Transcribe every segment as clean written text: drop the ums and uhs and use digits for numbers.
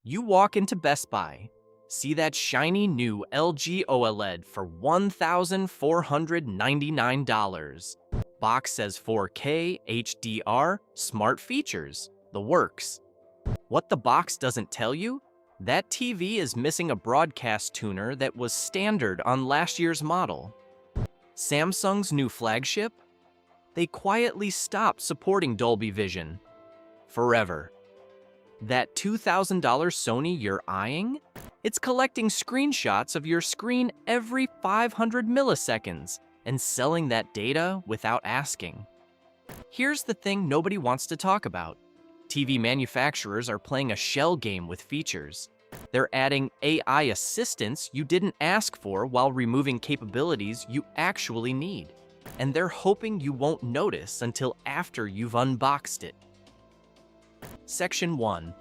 You walk into Best Buy, see that shiny new LG OLED for $1,499. Box says 4K, HDR, smart features, the works. What the box doesn't tell you? That TV is missing a broadcast tuner that was standard on last year's model. Samsung's new flagship? They quietly stopped supporting Dolby Vision. Forever. That $2,000 Sony you're eyeing? It's collecting screenshots of your screen every 500 milliseconds and selling that data without asking. Here's the thing nobody wants to talk about. TV manufacturers are playing a shell game with features. They're adding AI assistants you didn't ask for while removing capabilities you actually need. And they're hoping you won't notice until after you've unboxed it. Section 1.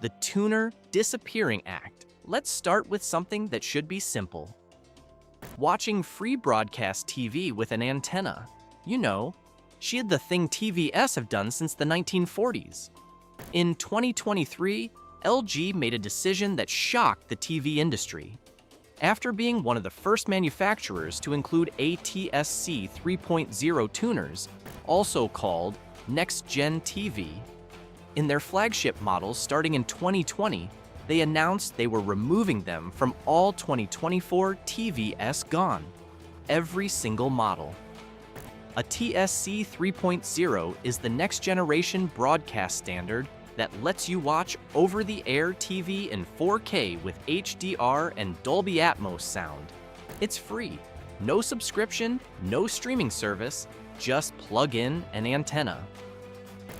The Tuner Disappearing Act. Let's start with something that should be simple. Watching free broadcast TV with an antenna. You know, she had the thing TVs have done since the 1940s. In 2023, LG made a decision that shocked the TV industry. After being one of the first manufacturers to include ATSC 3.0 tuners, also called NextGen TV, in their flagship models starting in 2020, they announced they were removing them from all 2024 TVs gone. Every single model. A TSC 3.0 is the next generation broadcast standard that lets you watch over-the-air TV in 4K with HDR and Dolby Atmos sound. It's free. No subscription, no streaming service, just plug in an antenna.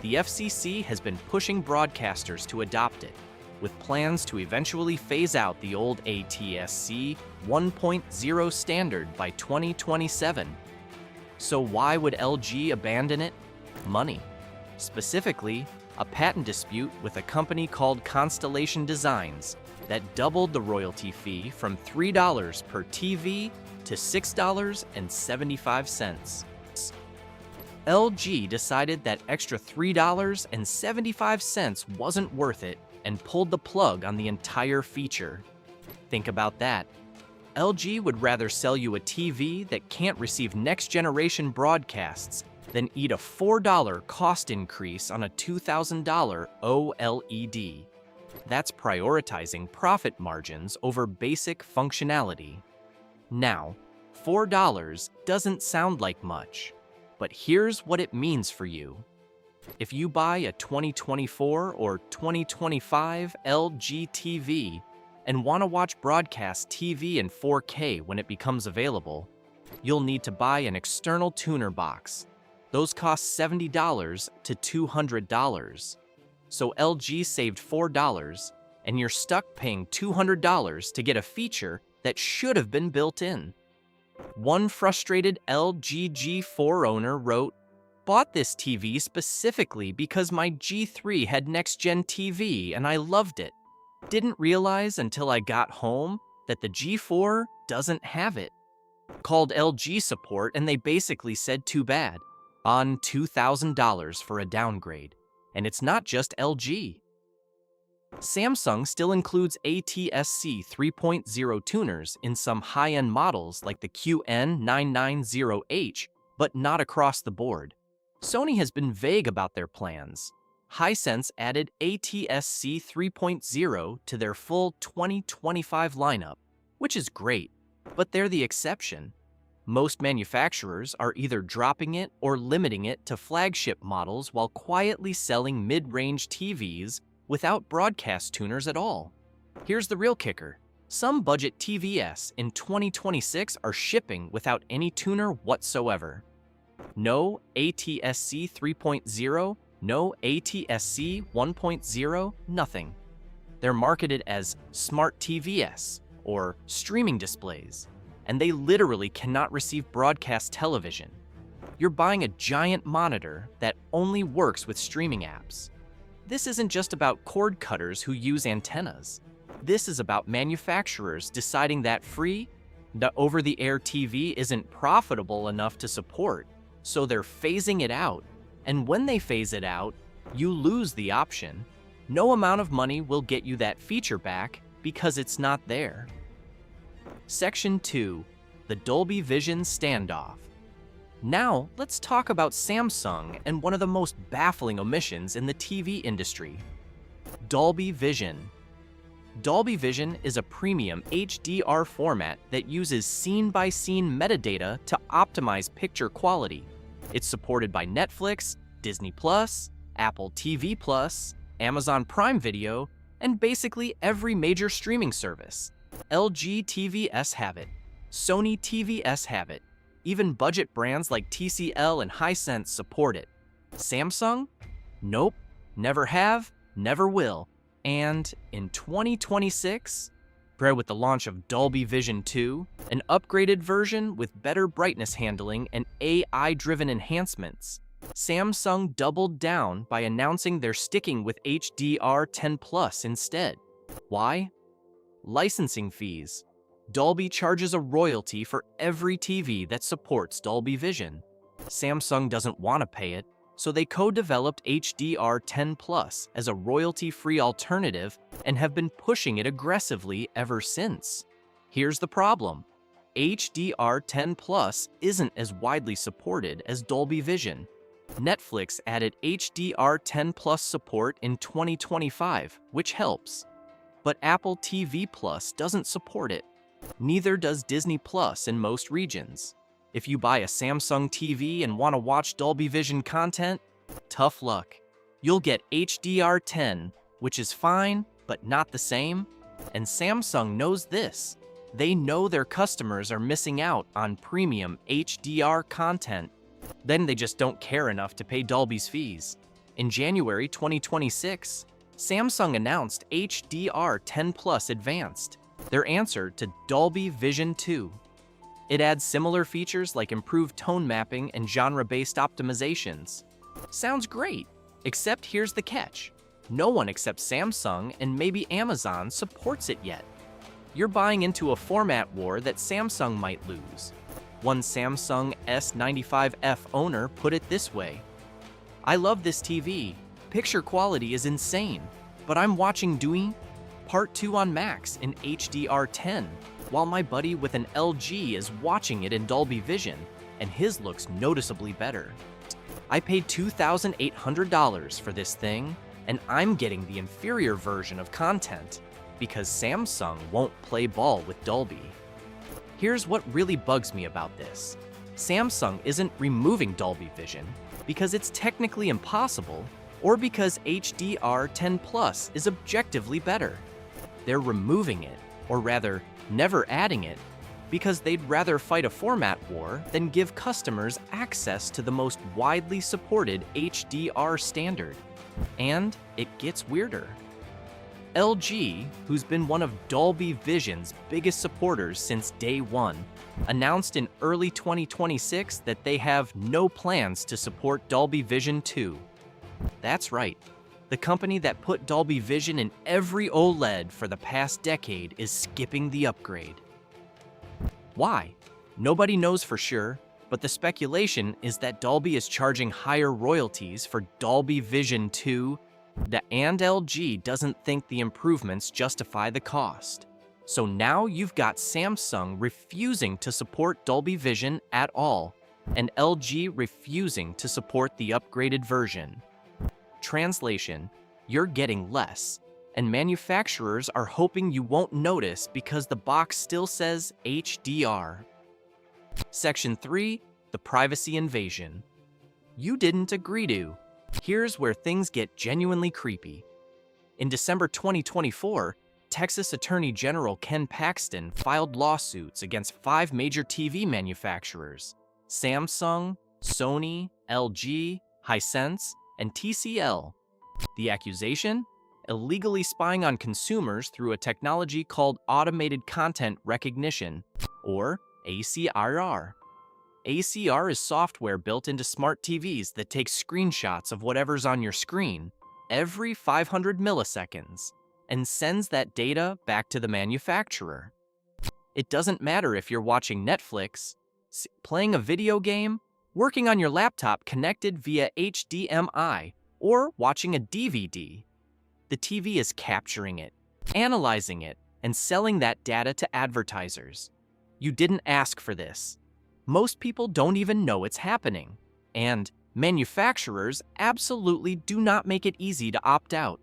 The FCC has been pushing broadcasters to adopt it, with plans to eventually phase out the old ATSC 1.0 standard by 2027. So why would LG abandon it? Money. Specifically, a patent dispute with a company called Constellation Designs that doubled the royalty fee from $3 per TV to $6.75. LG decided that extra $3.75 wasn't worth it and pulled the plug on the entire feature. Think about that. LG would rather sell you a TV that can't receive next-generation broadcasts than eat a $4 cost increase on a $2,000 OLED. That's prioritizing profit margins over basic functionality. Now, $4 doesn't sound like much, but here's what it means for you. If you buy a 2024 or 2025 LG TV and want to watch broadcast TV in 4K when it becomes available, you'll need to buy an external tuner box. Those cost $70 to $200. So LG saved $4, and you're stuck paying $200 to get a feature that should have been built in. One frustrated LG G4 owner wrote, "Bought this TV specifically because my G3 had NextGen TV and I loved it. Didn't realize until I got home that the G4 doesn't have it. Called LG support and they basically said too bad. On $2,000 for a downgrade. And it's not just LG. Samsung still includes ATSC 3.0 tuners in some high-end models like the QN990H, but not across the board. Sony has been vague about their plans. Hisense added ATSC 3.0 to their full 2025 lineup, which is great, but they're the exception. Most manufacturers are either dropping it or limiting it to flagship models while quietly selling mid-range TVs without broadcast tuners at all. Here's the real kicker. Some budget TVs in 2026 are shipping without any tuner whatsoever. No ATSC 3.0, no ATSC 1.0, nothing. They're marketed as smart TVs or streaming displays, and they literally cannot receive broadcast television. You're buying a giant monitor that only works with streaming apps. This isn't just about cord cutters who use antennas. This is about manufacturers deciding that the over-the-air TV isn't profitable enough to support, so they're phasing it out. And when they phase it out, you lose the option. No amount of money will get you that feature back because it's not there. Section 2. The Dolby Vision standoff. Now, let's talk about Samsung and one of the most baffling omissions in the TV industry. Dolby Vision. Dolby Vision is a premium HDR format that uses scene-by-scene metadata to optimize picture quality. It's supported by Netflix, Disney+, Apple TV+, Amazon Prime Video, and basically every major streaming service. LG TVs have it. Sony TVs have it. Even budget brands like TCL and Hisense support it. Samsung? Nope. Never have, never will. And in 2026, with the launch of Dolby Vision 2, an upgraded version with better brightness handling and AI-driven enhancements, Samsung doubled down by announcing they're sticking with HDR10+ instead. Why? Licensing fees. Dolby charges a royalty for every TV that supports Dolby Vision. Samsung doesn't want to pay it, so they co-developed HDR10+ as a royalty-free alternative and have been pushing it aggressively ever since. Here's the problem. HDR10+ isn't as widely supported as Dolby Vision. Netflix added HDR10+ support in 2025, which helps. But Apple TV+ doesn't support it. Neither does Disney+ in most regions. If you buy a Samsung TV and want to watch Dolby Vision content, tough luck. You'll get HDR10, which is fine, but not the same. And Samsung knows this. They know their customers are missing out on premium HDR content. Then they just don't care enough to pay Dolby's fees. In January 2026, Samsung announced HDR10+ Advanced, their answer to Dolby Vision 2. It adds similar features like improved tone mapping and genre-based optimizations. Sounds great, except here's the catch. No one except Samsung and maybe Amazon supports it yet. You're buying into a format war that Samsung might lose. One Samsung S95F owner put it this way: "I love this TV. Picture quality is insane, but I'm watching Dewey Part 2 on Max in HDR10, while my buddy with an LG is watching it in Dolby Vision, and his looks noticeably better. I paid $2,800 for this thing, and I'm getting the inferior version of content because Samsung won't play ball with Dolby." Here's what really bugs me about this. Samsung isn't removing Dolby Vision because it's technically impossible or because HDR10+ is objectively better. They're removing it, or rather, never adding it, because they'd rather fight a format war than give customers access to the most widely supported HDR standard. And it gets weirder. LG, who's been one of Dolby Vision's biggest supporters since day one, announced in early 2026 that they have no plans to support Dolby Vision 2. That's right. The company that put Dolby Vision in every OLED for the past decade is skipping the upgrade. Why? Nobody knows for sure, but the speculation is that Dolby is charging higher royalties for Dolby Vision 2, and LG doesn't think the improvements justify the cost. So now you've got Samsung refusing to support Dolby Vision at all, and LG refusing to support the upgraded version. Translation: you're getting less, and manufacturers are hoping you won't notice because the box still says HDR. Section 3. The privacy invasion. You didn't agree to. Here's where things get genuinely creepy. In December 2024, Texas Attorney General Ken Paxton filed lawsuits against 5 major TV manufacturers: Samsung, Sony, LG, Hisense, and TCL. The accusation? Illegally spying on consumers through a technology called Automated Content Recognition, or ACR. ACR is software built into smart TVs that takes screenshots of whatever's on your screen every 500 milliseconds and sends that data back to the manufacturer. It doesn't matter if you're watching Netflix, playing a video game, working on your laptop connected via HDMI, or watching a DVD. The TV is capturing it, analyzing it, and selling that data to advertisers. You didn't ask for this. Most people don't even know it's happening. And manufacturers absolutely do not make it easy to opt out.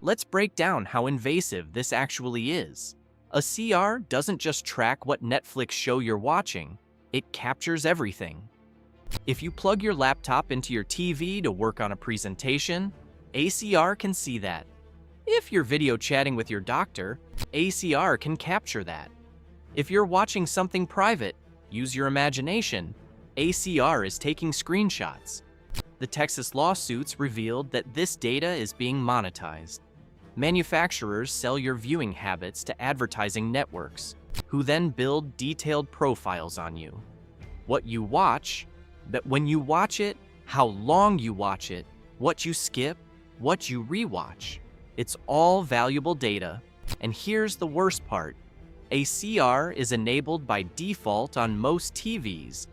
Let's break down how invasive this actually is. A CR doesn't just track what Netflix show you're watching, it captures everything. If you plug your laptop into your TV to work on a presentation, ACR can see that. If you're video chatting with your doctor, ACR can capture that. If you're watching something private, use your imagination, ACR is taking screenshots. The Texas lawsuits revealed that this data is being monetized. Manufacturers sell your viewing habits to advertising networks, who then build detailed profiles on you. What you watch, but when you watch it, how long you watch it, what you skip, what you rewatch. It's all valuable data. And here's the worst part. ACR is enabled by default on most TVs.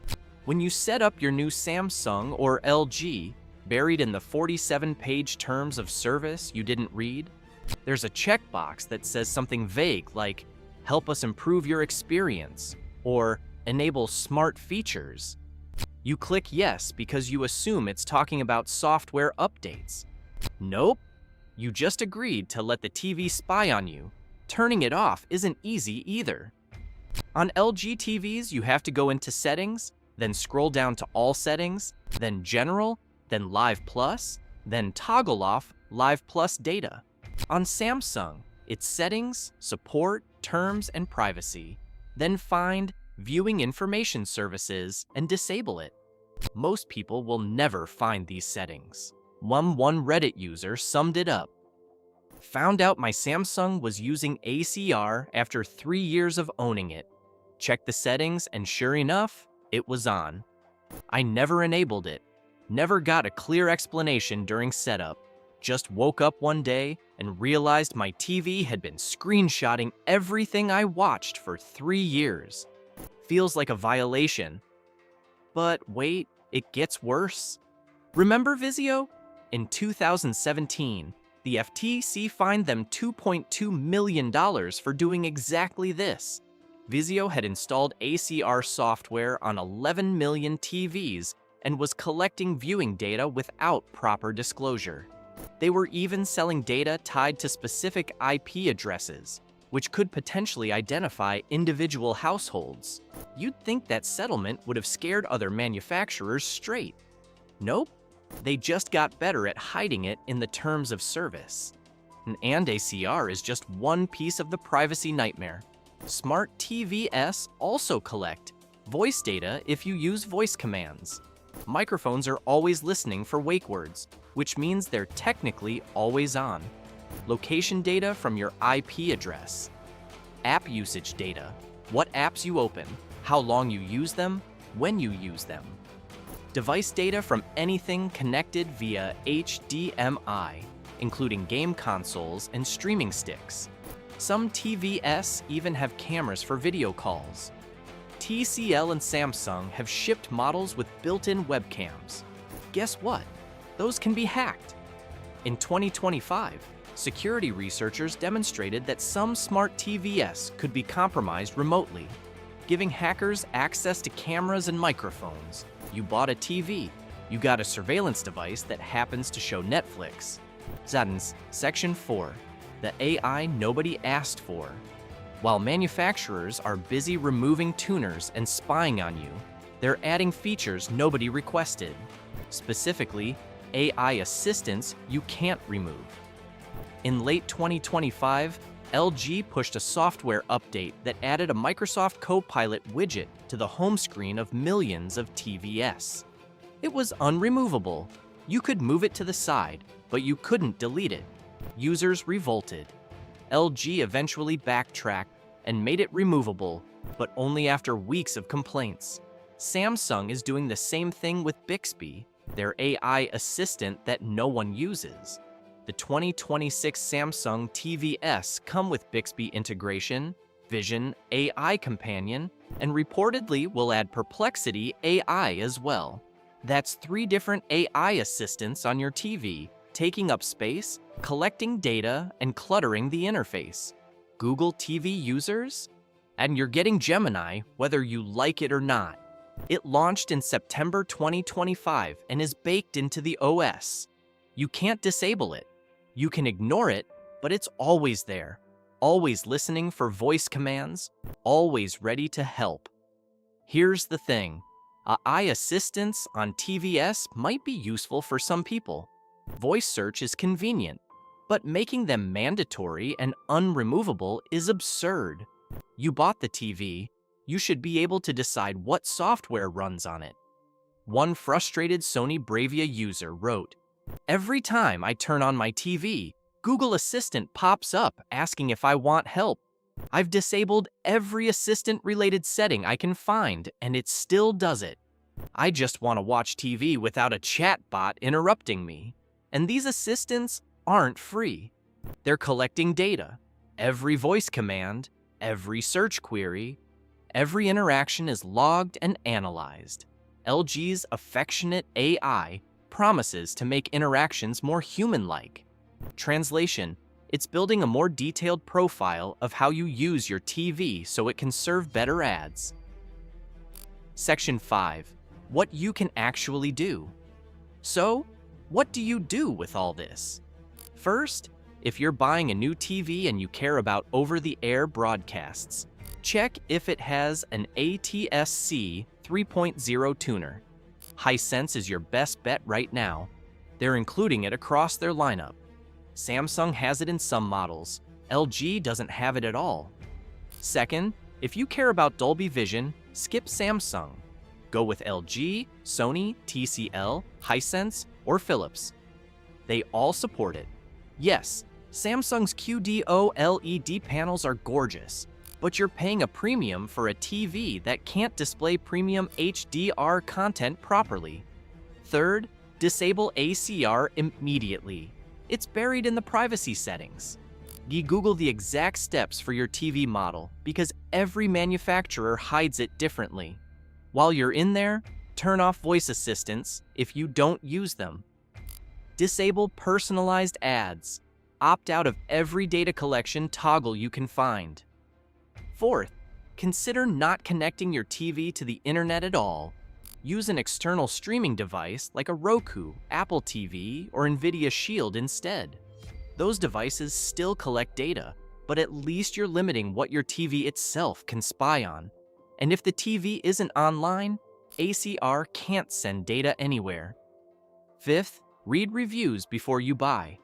When you set up your new Samsung or LG, buried in the 47-page terms of service you didn't read, there's a checkbox that says something vague like, help us improve your experience, or enable smart features. You click yes because you assume it's talking about software updates. Nope. You just agreed to let the TV spy on you. Turning it off isn't easy either. On LG TVs, you have to go into Settings, then scroll down to All Settings, then General, then Live Plus, then toggle off Live Plus data. On Samsung, it's Settings, Support, Terms, and Privacy. Then find Viewing Information Services and disable it. Most people will never find these settings. One Reddit user summed it up. Found out my Samsung was using ACR after 3 years of owning it. Checked the settings and sure enough, it was on. I never enabled it. Never got a clear explanation during setup. Just woke up one day and realized my TV had been screenshotting everything I watched for 3 years. Feels like a violation. But wait, it gets worse. Remember Vizio? In 2017, the FTC fined them $2.2 million for doing exactly this. Vizio had installed ACR software on 11 million TVs and was collecting viewing data without proper disclosure. They were even selling data tied to specific IP addresses, which could potentially identify individual households. You'd think that settlement would have scared other manufacturers straight. Nope. They just got better at hiding it in the terms of service. And ACR is just one piece of the privacy nightmare. Smart TVs also collect voice data if you use voice commands. Microphones are always listening for wake words, which means they're technically always on. Location data from your IP address. App usage data. What apps you open, how long you use them, when you use them. Device data from anything connected via HDMI, including game consoles and streaming sticks. Some TVs even have cameras for video calls. TCL and Samsung have shipped models with built-in webcams. Guess what? Those can be hacked. In 2025, security researchers demonstrated that some smart TVs could be compromised remotely, giving hackers access to cameras and microphones. You bought a TV, you got a surveillance device that happens to show Netflix. Zadens, Section 4, the AI nobody asked for. While manufacturers are busy removing tuners and spying on you, they're adding features nobody requested. Specifically, AI assistants you can't remove. In late 2025, LG pushed a software update that added a Microsoft Copilot widget to the home screen of millions of TVs. It was unremovable. You could move it to the side, but you couldn't delete it. Users revolted. LG eventually backtracked and made it removable, but only after weeks of complaints. Samsung is doing the same thing with Bixby, their AI assistant that no one uses. The 2026 Samsung TVs come with Bixby integration, Vision AI Companion, and reportedly will add Perplexity AI as well. That's 3 different AI assistants on your TV, taking up space collecting data and cluttering the interface. Google TV users? And you're getting Gemini whether you like it or not. It launched in September 2025 and is baked into the OS. You can't disable it. You can ignore it, but it's always there. Always listening for voice commands, always ready to help. Here's the thing. AI assistance on TVS might be useful for some people. Voice search is convenient, but making them mandatory and unremovable is absurd. You bought the TV, you should be able to decide what software runs on it. One frustrated Sony Bravia user wrote, "Every time I turn on my TV, Google Assistant pops up asking if I want help. I've disabled every assistant-related setting I can find, and it still does it. I just want to watch TV without a chat bot interrupting me. And these assistants aren't free. They're collecting data. Every voice command, every search query, every interaction is logged and analyzed. LG's affectionate AI promises to make interactions more human-like." Translation: it's building a more detailed profile of how you use your TV so it can serve better ads. Section 5. What you can actually do. So, what do you do with all this? First, if you're buying a new TV and you care about over-the-air broadcasts, check if it has an ATSC 3.0 tuner. Hisense is your best bet right now. They're including it across their lineup. Samsung has it in some models. LG doesn't have it at all. Second, if you care about Dolby Vision, skip Samsung. Go with LG, Sony, TCL, Hisense, or Philips. They all support it. Yes, Samsung's QD OLED panels are gorgeous, but you're paying a premium for a TV that can't display premium HDR content properly. Third, disable ACR immediately. It's buried in the privacy settings. You Google the exact steps for your TV model because every manufacturer hides it differently. While you're in there, turn off voice assistants if you don't use them. Disable personalized ads. Opt out of every data collection toggle you can find. Fourth, consider not connecting your TV to the internet at all. Use an external streaming device like a Roku, Apple TV, or NVIDIA Shield instead. Those devices still collect data, but at least you're limiting what your TV itself can spy on. And if the TV isn't online, ACR can't send data anywhere. Fifth, read reviews before you buy.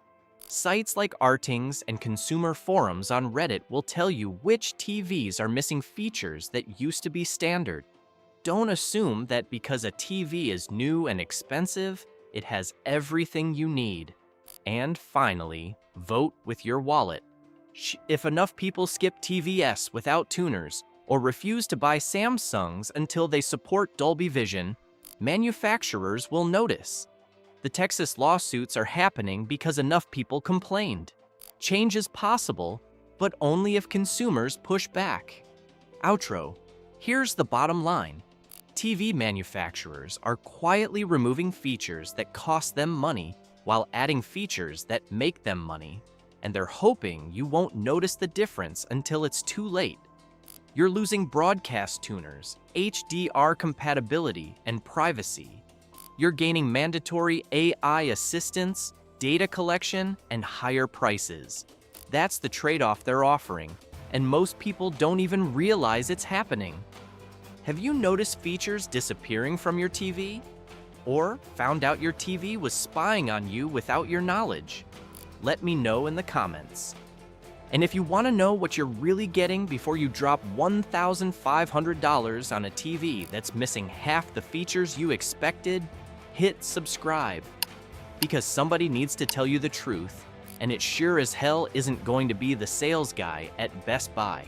Sites like Artings and consumer forums on Reddit will tell you which TVs are missing features that used to be standard. Don't assume that because a TV is new and expensive, it has everything you need. And finally, vote with your wallet. If enough people skip TVS without tuners or refuse to buy Samsungs until they support Dolby Vision, manufacturers will notice. The Texas lawsuits are happening because enough people complained. Change is possible, but only if consumers push back. Outro. Here's the bottom line. TV manufacturers are quietly removing features that cost them money while adding features that make them money, and they're hoping you won't notice the difference until it's too late. You're losing broadcast tuners, HDR compatibility, and privacy. You're gaining mandatory AI assistance, data collection, and higher prices. That's the trade-off they're offering, and most people don't even realize it's happening. Have you noticed features disappearing from your TV? Or found out your TV was spying on you without your knowledge? Let me know in the comments. And if you want to know what you're really getting before you drop $1,500 on a TV that's missing half the features you expected, hit subscribe. Because somebody needs to tell you the truth, and it sure as hell isn't going to be the sales guy at Best Buy.